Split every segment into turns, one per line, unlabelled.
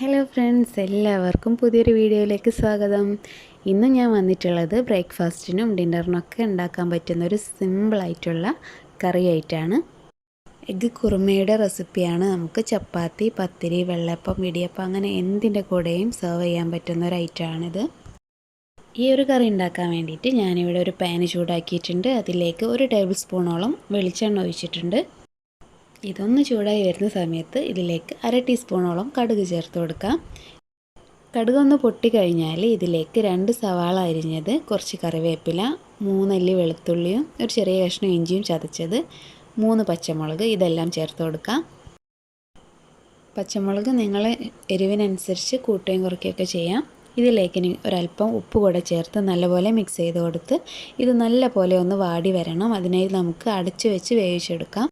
Hello friends, എല്ലാവർക്കും പുതിയൊരു വീഡിയോയിലേക്ക് സ്വാഗതം. ഇന്ന് ഞാൻ വന്നിട്ടുള്ളത് ബ്രേക്ക്ഫാസ്റ്റിനും ഡിന്നറിനൊക്കെ ഉണ്ടാക്കാൻ പറ്റുന്ന ഒരു സിമ്പിളായിട്ടുള്ള കറി ആയിട്ടാണ്. എഗ്ഗ് കുറുമയുടെ റെസിപ്പിയാണ്. നമുക്ക് ചപ്പാത്തി, പത്തിരി, വെള്ളപ്പം, ഇടിയപ്പം അങ്ങനെ എന്തിൻ്റെ കൂടെയും സെർവ് ചെയ്യാൻ പറ്റുന്ന ഒരു ഐറ്റമാണിത്. ഈ ഒരു കറി ഉണ്ടാക്കാൻ വേണ്ടിയിട്ട് ഞാനിവിടെ ഒരു പാന് ചൂടാക്കിയിട്ടുണ്ട്. അതിലേക്ക് 1 ടേബിൾ സ്പൂണോളം വെളിച്ചെണ്ണ ഒഴിച്ചിട്ടുണ്ട്. ഇതൊന്ന് ചൂടായി വരുന്ന സമയത്ത് ഇതിലേക്ക് 1/2 ടീസ്പൂണോളം കടുക് ചേർത്ത് കൊടുക്കാം. കടുകൊന്ന് പൊട്ടിക്കഴിഞ്ഞാൽ ഇതിലേക്ക് 2 സവാള അരിഞ്ഞത്, കുറച്ച് കറിവേപ്പില, 3 അല്ലി വെളുത്തുള്ളിയും ഒരു ചെറിയ കഷ്ണം ഇഞ്ചിയും ചതച്ചത്, 3 പച്ചമുളക് ഇതെല്ലാം ചേർത്ത് കൊടുക്കാം. പച്ചമുളക് നിങ്ങൾ എരിവിനനുസരിച്ച് കൂട്ടുകയും കുറയ്ക്കുകയൊക്കെ ചെയ്യാം. ഇതിലേക്ക് ഇനി ഒരല്പം ഉപ്പ് കൂടെ ചേർത്ത് നല്ലപോലെ മിക്സ് ചെയ്ത് കൊടുത്ത് ഇത് നല്ലപോലെ ഒന്ന് വാടി വരണം. അതിനായി നമുക്ക് അടച്ചു വെച്ച് വേവിച്ചെടുക്കാം.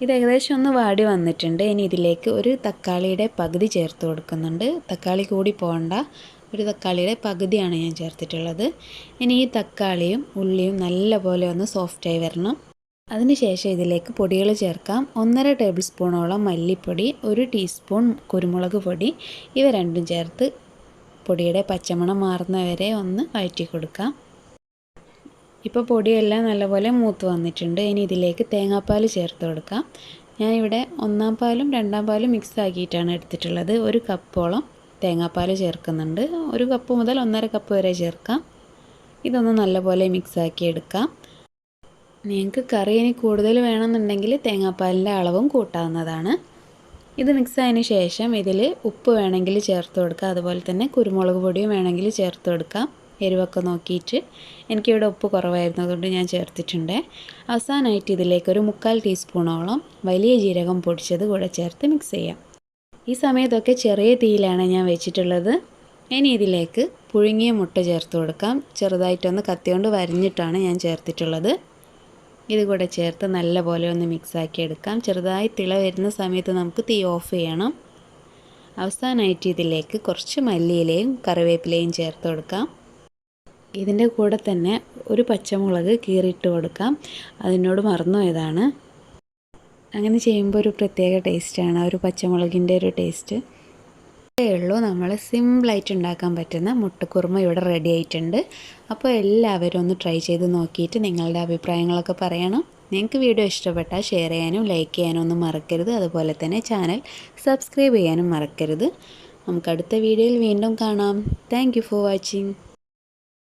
ഇത് ഏകദേശം ഒന്ന് വാടി വന്നിട്ടുണ്ട്. ഇനി ഇതിലേക്ക് ഒരു തക്കാളിയുടെ പകുതി ചേർത്ത് കൊടുക്കുന്നുണ്ട്. തക്കാളി കൂടി പോകണ്ട, ഒരു തക്കാളിയുടെ പകുതിയാണ് ഞാൻ ചേർത്തിട്ടുള്ളത്. ഇനി ഈ തക്കാളിയും ഉള്ളിയും നല്ലപോലെ ഒന്ന് സോഫ്റ്റായി വരണം. അതിനുശേഷം ഇതിലേക്ക് പൊടികൾ ചേർക്കാം. 1.5 ടേബിൾ സ്പൂണോളം മല്ലിപ്പൊടി, 1 ടീസ്പൂൺ കുരുമുളക് പൊടി, ഇവ രണ്ടും ചേർത്ത് പൊടിയുടെ പച്ചമണം മാറുന്നവരെ ഒന്ന് വഴറ്റി കൊടുക്കാം. ഇപ്പോൾ പൊടിയെല്ലാം നല്ലപോലെ മൂത്ത് വന്നിട്ടുണ്ട്. ഇനി ഇതിലേക്ക് തേങ്ങാപ്പാൽ ചേർത്ത് കൊടുക്കാം. ഞാനിവിടെ 1-ാം പാലും 2-ാം പാലും മിക്സ് ആക്കിയിട്ടാണ് എടുത്തിട്ടുള്ളത്. 1 കപ്പോളം തേങ്ങാപ്പാൽ ചേർക്കുന്നുണ്ട്. 1 കപ്പ് മുതൽ 1.5 കപ്പ് വരെ ചേർക്കാം. ഇതൊന്ന് നല്ലപോലെ മിക്സ് ആക്കി എടുക്കാം. നിങ്ങൾക്ക് കറി ഇനി കൂടുതൽ വേണമെന്നുണ്ടെങ്കിൽ തേങ്ങാപ്പാലിൻ്റെ അളവും കൂട്ടാവുന്നതാണ്. ഇത് മിക്സ് ആയതിന് ശേഷം ഇതിൽ ഉപ്പ് വേണമെങ്കിൽ ചേർത്ത് കൊടുക്കാം. അതുപോലെ തന്നെ കുരുമുളക് പൊടിയും വേണമെങ്കിൽ ചേർത്ത് കൊടുക്കാം. എരിവൊക്കെ നോക്കിയിട്ട് എനിക്കിവിടെ ഉപ്പ് കുറവായിരുന്നു, അതുകൊണ്ട് ഞാൻ ചേർത്തിട്ടുണ്ട്. അവസാനമായിട്ട് ഇതിലേക്ക് ഒരു 3/4 ടീസ്പൂണോളം വലിയ ജീരകം പൊടിച്ചത് കൂടെ ചേർത്ത് മിക്സ് ചെയ്യാം. ഈ സമയത്തൊക്കെ ചെറിയ തീയിലാണ് ഞാൻ വെച്ചിട്ടുള്ളത്. ഇനി ഇതിലേക്ക് പുഴുങ്ങിയ മുട്ട ചേർത്ത് കൊടുക്കാം. ചെറുതായിട്ടൊന്ന് കത്തികൊണ്ട് വരിഞ്ഞിട്ടാണ് ഞാൻ ചേർത്തിട്ടുള്ളത്. ഇത് കൂടെ ചേർത്ത് നല്ലപോലെ ഒന്ന് മിക്സാക്കി എടുക്കാം. ചെറുതായി തിള വരുന്ന സമയത്ത് നമുക്ക് തീ ഓഫ് ചെയ്യണം. അവസാനമായിട്ട് ഇതിലേക്ക് കുറച്ച് മല്ലിയിലയും കറിവേപ്പിലയും ചേർത്ത് കൊടുക്കാം. ഇതിൻ്റെ കൂടെ തന്നെ ഒരു പച്ചമുളക് കീറിയിട്ട് കൊടുക്കാം. അതിനോട് മറന്നുപോയതാണ്. അങ്ങനെ ചെയ്യുമ്പോൾ ഒരു പ്രത്യേക ടേസ്റ്റാണ്, ഒരു പച്ചമുളകിൻ്റെ ഒരു ടേസ്റ്റ്. ഇത്രയേ ഉള്ളൂ, നമ്മൾ സിമ്പിളായിട്ട് ഉണ്ടാക്കാൻ പറ്റുന്ന മുട്ടക്കുറുമ ഇവിടെ റെഡി ആയിട്ടുണ്ട്. അപ്പോൾ എല്ലാവരും ഒന്ന് ട്രൈ ചെയ്ത് നോക്കിയിട്ട് നിങ്ങളുടെ അഭിപ്രായങ്ങളൊക്കെ പറയണം. നിങ്ങൾക്ക് വീഡിയോ ഇഷ്ടപ്പെട്ടാൽ ഷെയർ ചെയ്യാനും ലൈക്ക് ചെയ്യാനും ഒന്നും മറക്കരുത്. അതുപോലെ തന്നെ ചാനൽ സബ്സ്ക്രൈബ് ചെയ്യാനും മറക്കരുത്. നമുക്ക് അടുത്ത വീഡിയോയിൽ വീണ്ടും കാണാം. Thank you for watching.